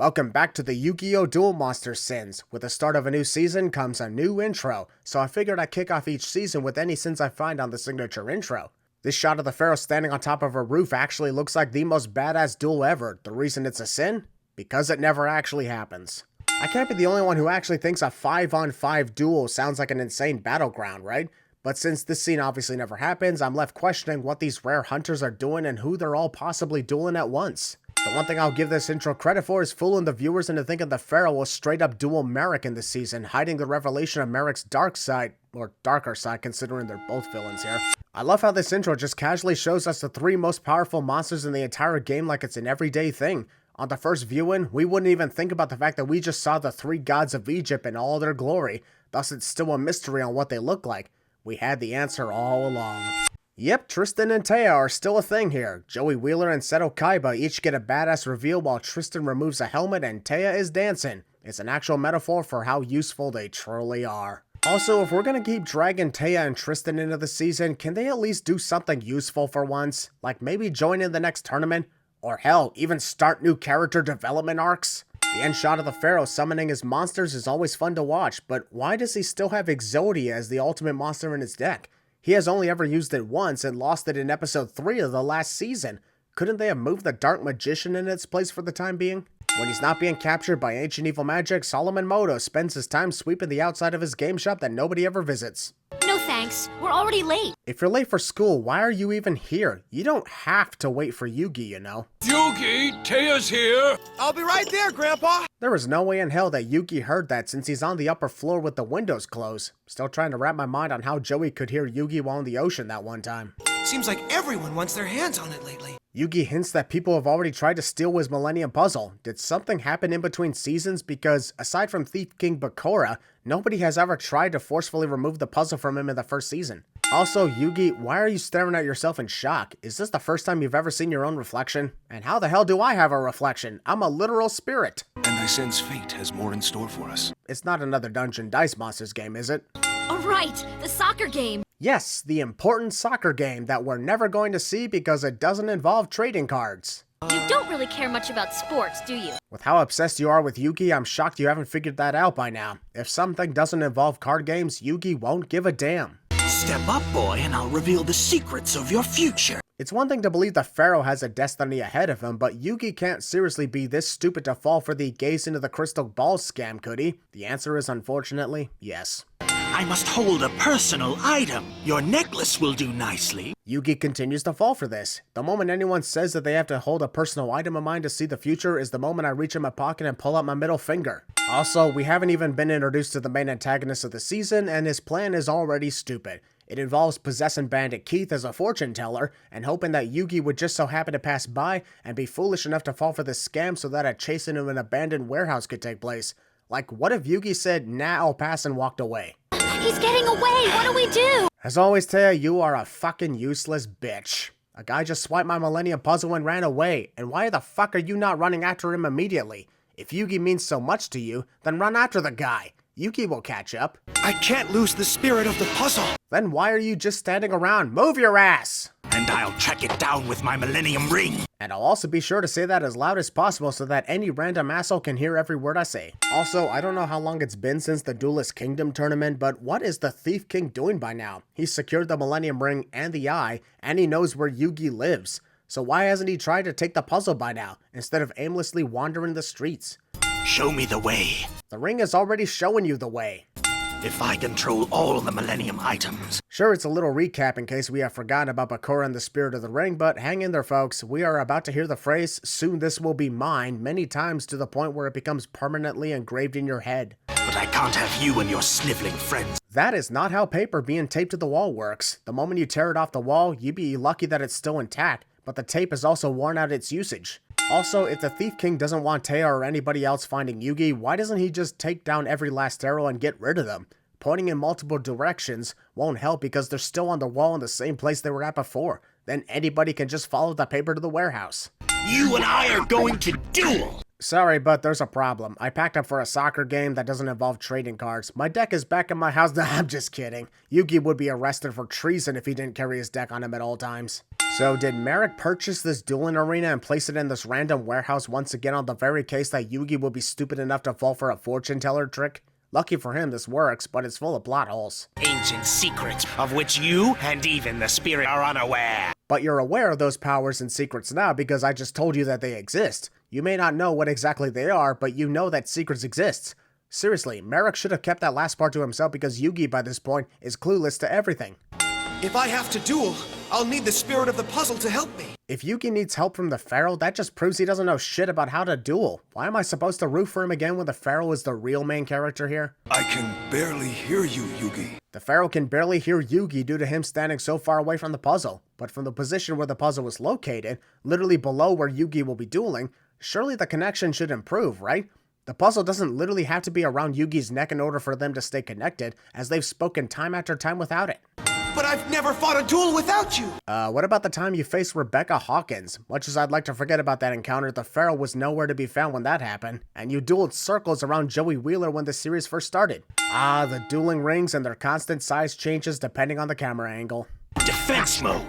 Welcome back to the Yu-Gi-Oh! Duel Monster Sins. With the start of a new season comes a new intro, so I figured I'd kick off each season with any sins I find on the signature intro. This shot of the Pharaoh standing on top of a roof actually looks like the most badass duel ever. The reason it's a sin? Because it never actually happens. I can't be the only one who actually thinks a 5-on-5 duel sounds like an insane battleground, right? But since this scene obviously never happens, I'm left questioning what these rare hunters are doing and who they're all possibly dueling at once. The one thing I'll give this intro credit for is fooling the viewers into thinking the Pharaoh will straight up duel Maracle this season, hiding the revelation of Maracle's dark side, or darker side considering they're both villains here. I love how this intro just casually shows us the three most powerful monsters in the entire game like it's an everyday thing. On the first viewing, we wouldn't even think about the fact that we just saw the three gods of Egypt in all their glory, thus it's still a mystery on what they look like. We had the answer all along. Yep, Tristan and Taya are still a thing here. Joey Wheeler and Seto Kaiba each get a badass reveal while Tristan removes a helmet and Taya is dancing. It's an actual metaphor for how useful they truly are. Also, if we're gonna keep dragging Taya and Tristan into the season, can they at least do something useful for once? Like maybe join in the next tournament? Or hell, even start new character development arcs? The end shot of the Pharaoh summoning his monsters is always fun to watch, but why does he still have Exodia as the ultimate monster in his deck? He has only ever used it once and lost it in episode 3 of the last season. Couldn't they have moved the Dark Magician in its place for the time being? When he's not being captured by ancient evil magic, Solomon Moto spends his time sweeping the outside of his game shop that nobody ever visits. No thanks, we're already late. If you're late for school, why are you even here? You don't have to wait for Yugi, you know. Yugi, Taya's here! I'll be right there, Grandpa! There is no way in hell that Yugi heard that since he's on the upper floor with the windows closed. Still trying to wrap my mind on how Joey could hear Yugi while in the ocean that one time. Seems like everyone wants their hands on it lately. Yugi hints that people have already tried to steal his Millennium Puzzle. Did something happen in between seasons? Because, aside from Thief King Bakura, nobody has ever tried to forcefully remove the puzzle from him in the first season. Also, Yugi, why are you staring at yourself in shock? Is this the first time you've ever seen your own reflection? And how the hell do I have a reflection? I'm a literal spirit. And I sense fate has more in store for us. It's not another Dungeon Dice Monsters game, is it? Alright, the soccer game. Yes, the important soccer game that we're never going to see because it doesn't involve trading cards. You don't really care much about sports, do you? With how obsessed you are with Yugi, I'm shocked you haven't figured that out by now. If something doesn't involve card games, Yugi won't give a damn. Step up, boy, and I'll reveal the secrets of your future. It's one thing to believe the Pharaoh has a destiny ahead of him, but Yugi can't seriously be this stupid to fall for the gaze into the crystal ball scam, could he? The answer is unfortunately, yes. I must hold a personal item. Your necklace will do nicely. Yugi continues to fall for this. The moment anyone says that they have to hold a personal item of mine to see the future is the moment I reach in my pocket and pull out my middle finger. Also, we haven't even been introduced to the main antagonist of the season, and his plan is already stupid. It involves possessing Bandit Keith as a fortune teller, and hoping that Yugi would just so happen to pass by and be foolish enough to fall for this scam so that a chase into an abandoned warehouse could take place. Like, what if Yugi said, nah, I'll pass and walked away? He's getting away, what do we do? As always, Taya, you are a fucking useless bitch. A guy just swiped my Millennium Puzzle and ran away, and why the fuck are you not running after him immediately? If Yugi means so much to you, then run after the guy. Yugi will catch up. I can't lose the spirit of the puzzle. Then why are you just standing around? Move your ass! And I'll track it down with my Millennium Ring. And I'll also be sure to say that as loud as possible so that any random asshole can hear every word I say. Also, I don't know how long it's been since the Duelist Kingdom tournament, but what is the Thief King doing by now? He's secured the Millennium Ring and the Eye, and he knows where Yugi lives. So why hasn't he tried to take the puzzle by now, instead of aimlessly wandering the streets? Show me the way. The ring is already showing you the way. If I control all the Millennium items. Sure, it's a little recap in case we have forgotten about Bakura and the Spirit of the Ring, but hang in there, folks. We are about to hear the phrase, "Soon this will be mine," many times to the point where it becomes permanently engraved in your head. But I can't have you and your sniveling friends. That is not how paper being taped to the wall works. The moment you tear it off the wall, you'd be lucky that it's still intact, but the tape has also worn out its usage. Also, if the Thief King doesn't want Taya or anybody else finding Yugi, why doesn't he just take down every last arrow and get rid of them? Pointing in multiple directions won't help because they're still on the wall in the same place they were at before. Then anybody can just follow the paper to the warehouse. You and I are going to duel. Sorry, but there's a problem. I packed up for a soccer game that doesn't involve trading cards. My deck is back in my house. Nah, I'm just kidding. Yugi would be arrested for treason if he didn't carry his deck on him at all times. So did Maracle purchase this dueling arena and place it in this random warehouse once again on the very case that Yugi will be stupid enough to fall for a fortune teller trick? Lucky for him this works, but it's full of plot holes. Ancient secrets of which you and even the spirit are unaware. But you're aware of those powers and secrets now because I just told you that they exist. You may not know what exactly they are, but you know that secrets exist. Seriously, Maracle should have kept that last part to himself because Yugi by this point is clueless to everything. If I have to duel, I'll need the spirit of the puzzle to help me. If Yugi needs help from the Pharaoh, that just proves he doesn't know shit about how to duel. Why am I supposed to root for him again when the Pharaoh is the real main character here? I can barely hear you, Yugi. The Pharaoh can barely hear Yugi due to him standing so far away from the puzzle, but from the position where the puzzle is located, literally below where Yugi will be dueling, surely the connection should improve, right? The puzzle doesn't literally have to be around Yugi's neck in order for them to stay connected, as they've spoken time after time without it. But I've never fought a duel without you. What about the time you faced Rebecca Hawkins? Much as I'd like to forget about that encounter, the Pharaoh was nowhere to be found when that happened, and you dueled circles around Joey Wheeler when the series first started. Ah, the dueling rings and their constant size changes depending on the camera angle. Defense mode.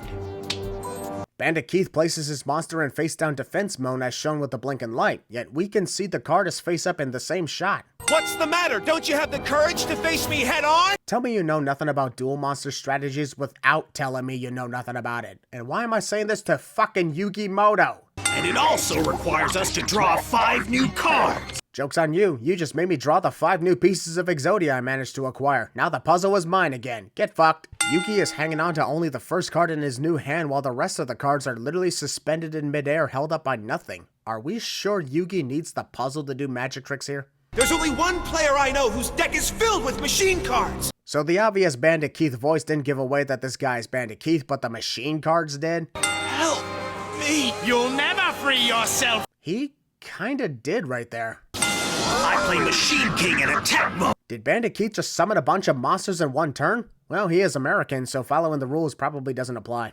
Bandit Keith places his monster in face-down defense mode as shown with the blinking light, yet we can see the card is face-up in the same shot. What's the matter? Don't you have the courage to face me head on? Tell me you know nothing about duel monster strategies without telling me you know nothing about it. And why am I saying this to fucking Yugi Moto? And it also requires us to draw 5 new cards. Joke's on you, you just made me draw the 5 new pieces of Exodia I managed to acquire. Now the puzzle is mine again. Get fucked. Yugi is hanging on to only the first card in his new hand while the rest of the cards are literally suspended in midair held up by nothing. Are we sure Yugi needs the puzzle to do magic tricks here? There's only one player I know whose deck is filled with machine cards. So the obvious Bandit Keith voice didn't give away that this guy is Bandit Keith, but the machine cards did? Help me. You'll never free yourself. He kinda did right there. I play Machine King in attack mode. Did Bandit Keith just summon a bunch of monsters in one turn? Well, he is American, so following the rules probably doesn't apply.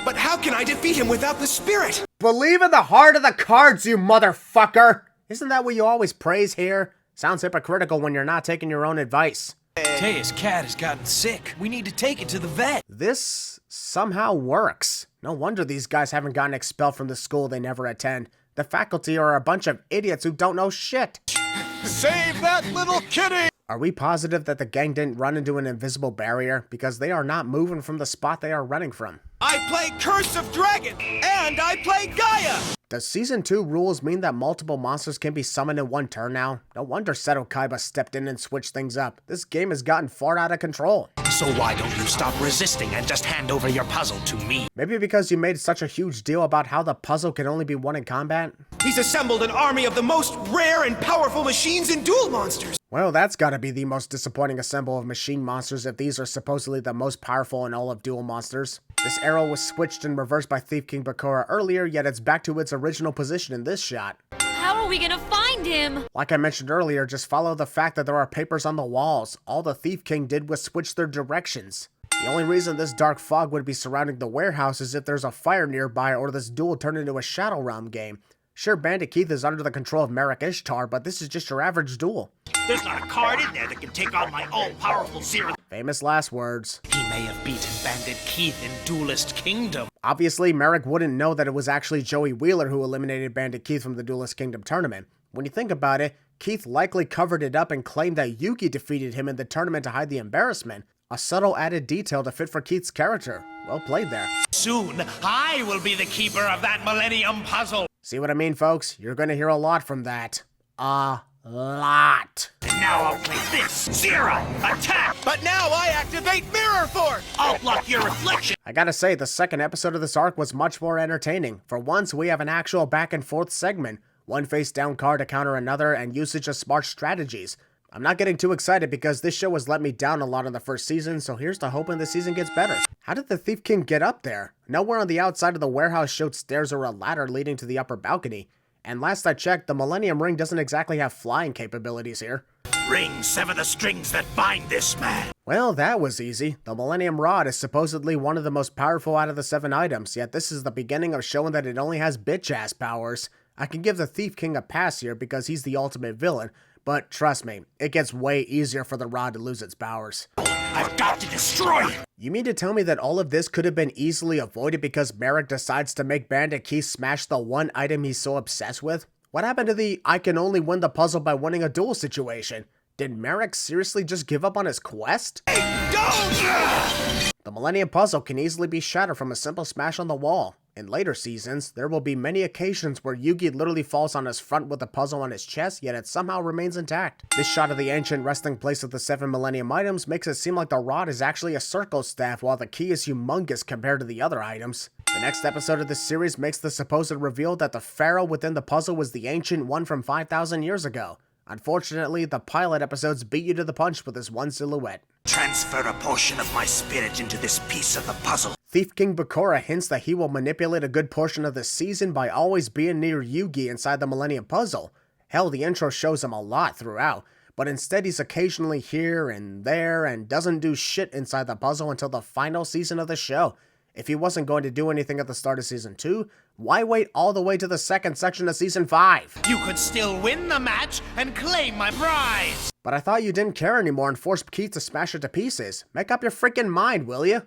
But how can I defeat him without the spirit? Believe in the heart of the cards, you motherfucker! Isn't that what you always praise here? Sounds hypocritical when you're not taking your own advice. Taya's cat has gotten sick. We need to take it to the vet. This somehow works. No wonder these guys haven't gotten expelled from the school they never attend. The faculty are a bunch of idiots who don't know shit. Save that little kitty! Are we positive that the gang didn't run into an invisible barrier? Because they are not moving from the spot they are running from. I play Curse of Dragon, and I play Gaia! Does Season 2 rules mean that multiple monsters can be summoned in one turn now? No wonder Seto Kaiba stepped in and switched things up. This game has gotten far out of control. So why don't you stop resisting and just hand over your puzzle to me? Maybe because you made such a huge deal about how the puzzle can only be won in combat? He's assembled an army of the most rare and powerful machines and duel monsters. Well, that's gotta be the most disappointing assemble of machine monsters if these are supposedly the most powerful in all of duel monsters. This arrow was switched and reversed by Thief King Bakura earlier, yet it's back to its original position in this shot. How are we gonna find him? Like I mentioned earlier, just follow the fact that there are papers on the walls. All the Thief King did was switch their directions. The only reason this dark fog would be surrounding the warehouse is if there's a fire nearby or this duel turned into a Shadow Realm game. Sure, Bandit Keith is under the control of Maracle Ishtar, but this is just your average duel. There's not a card in there that can take on my all-powerful Zero. Famous last words. He may have beaten Bandit Keith in Duelist Kingdom. Obviously, Maracle wouldn't know that it was actually Joey Wheeler who eliminated Bandit Keith from the Duelist Kingdom tournament. When you think about it, Keith likely covered it up and claimed that Yugi defeated him in the tournament to hide the embarrassment. A subtle added detail to fit for Keith's character. Well played there. Soon, I will be the keeper of that Millennium Puzzle. See what I mean, folks? You're gonna hear a lot from that. A lot. And now I'll play this. Zero. Attack. But now I activate Mirror Force! I'll block your reflection. I gotta say, the second episode of this arc was much more entertaining. For once, we have an actual back and forth segment. One face-down card to counter another and usage of smart strategies. I'm not getting too excited because this show has let me down a lot in the first season, so here's to hoping the season gets better. How did the Thief King get up there? Nowhere on the outside of the warehouse showed stairs or a ladder leading to the upper balcony. And last I checked, the Millennium Ring doesn't exactly have flying capabilities here. Ring, sever the strings that bind this man. Well, that was easy. The Millennium Rod is supposedly one of the most powerful out of the 7 items, yet this is the beginning of showing that it only has bitch-ass powers. I can give the Thief King a pass here because he's the ultimate villain, but trust me, it gets way easier for the rod to lose its powers. I've got to destroy it! You mean to tell me that all of this could have been easily avoided because Maracle decides to make Bandit Keith smash the one item he's so obsessed with? What happened to the I can only win the puzzle by winning a duel situation? Did Maracle seriously just give up on his quest? Hey, don't! The Millennium Puzzle can easily be shattered from a simple smash on the wall. In later seasons, there will be many occasions where Yugi literally falls on his front with the puzzle on his chest, yet it somehow remains intact. This shot of the ancient resting place of the 7 Millennium items makes it seem like the rod is actually a circle staff while the key is humongous compared to the other items. The next episode of this series makes the supposed reveal that the Pharaoh within the puzzle was the ancient one from 5,000 years ago. Unfortunately, the pilot episodes beat you to the punch with this one silhouette. Transfer a portion of my spirit into this piece of the puzzle. Thief King Bakura hints that he will manipulate a good portion of the season by always being near Yugi inside the Millennium Puzzle. Hell, the intro shows him a lot throughout, but instead he's occasionally here and there and doesn't do shit inside the puzzle until the final season of the show. If he wasn't going to do anything at the start of Season 2, why wait all the way to the second section of Season 5? You could still win the match and claim my prize! But I thought you didn't care anymore and forced Keith to smash it to pieces. Make up your freaking mind, will you?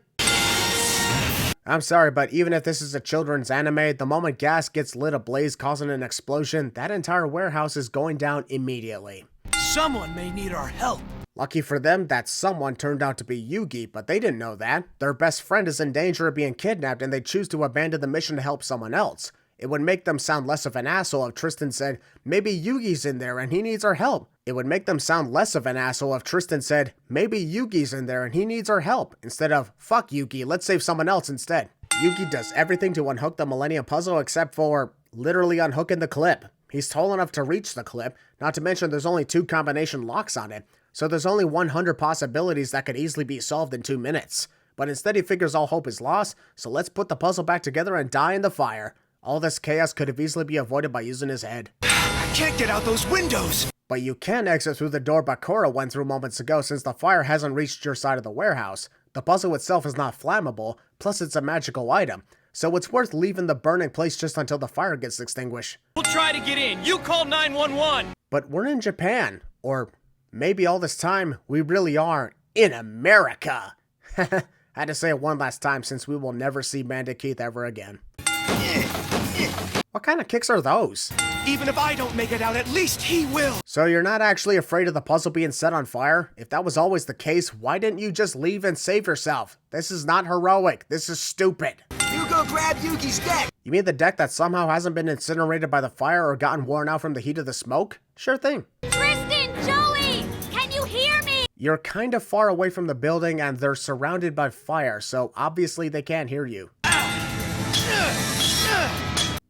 I'm sorry, but even if this is a children's anime, the moment gas gets lit ablaze causing an explosion, that entire warehouse is going down immediately. Someone may need our help. Lucky for them, that someone turned out to be Yugi, but they didn't know that. Their best friend is in danger of being kidnapped and they choose to abandon the mission to help someone else. It would make them sound less of an asshole if Tristan said, maybe Yugi's in there and he needs our help. It would make them sound less of an asshole if Tristan said, maybe Yugi's in there and he needs our help, instead of, fuck Yugi, let's save someone else instead. Yugi does everything to unhook the Millennium Puzzle except for literally unhooking the clip. He's tall enough to reach the clip, not to mention there's only 2 combination locks on it, so there's only 100 possibilities that could easily be solved in 2 minutes. But instead he figures all hope is lost, so let's put the puzzle back together and die in the fire. All this chaos could have easily been avoided by using his head. I can't get out those windows! But you can exit through the door Bakura went through moments ago since the fire hasn't reached your side of the warehouse. The puzzle itself is not flammable, plus it's a magical item, so it's worth leaving the burning place just until the fire gets extinguished. We'll try to get in. You call 911. But we're in Japan, or maybe all this time we really are in America. Had to say it one last time since we will never see Bandit Keith ever again. What kind of kicks are those? Even if I don't make it out, at least he will! So you're not actually afraid of the puzzle being set on fire? If that was always the case, why didn't you just leave and save yourself? This is not heroic. This is stupid. You go grab Yugi's deck! You mean the deck that somehow hasn't been incinerated by the fire or gotten worn out from the heat of the smoke? Sure thing. Tristan, Joey, can you hear me? You're kind of far away from the building and they're surrounded by fire, so obviously they can't hear you.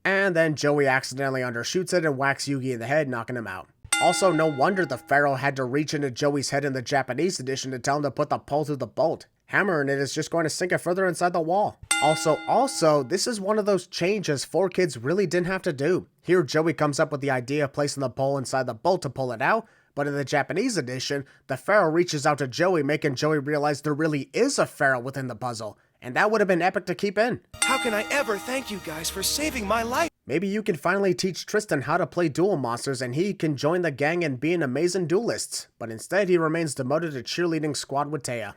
And then Joey accidentally undershoots it and whacks Yugi in the head, knocking him out. Also, no wonder the Pharaoh had to reach into Joey's head in the Japanese edition to tell him to put the pole through the bolt. Hammering it is just going to sink it further inside the wall. Also, this is one of those changes 4Kids really didn't have to do. Here, Joey comes up with the idea of placing the pole inside the bolt to pull it out, but in the Japanese edition, the Pharaoh reaches out to Joey, making Joey realize there really is a Pharaoh within the puzzle. And that would have been epic to keep in. How can I ever thank you guys for saving my life? Maybe you can finally teach Tristan how to play duel monsters and he can join the gang and be an amazing duelist. But instead he remains demoted to cheerleading squad with Taya.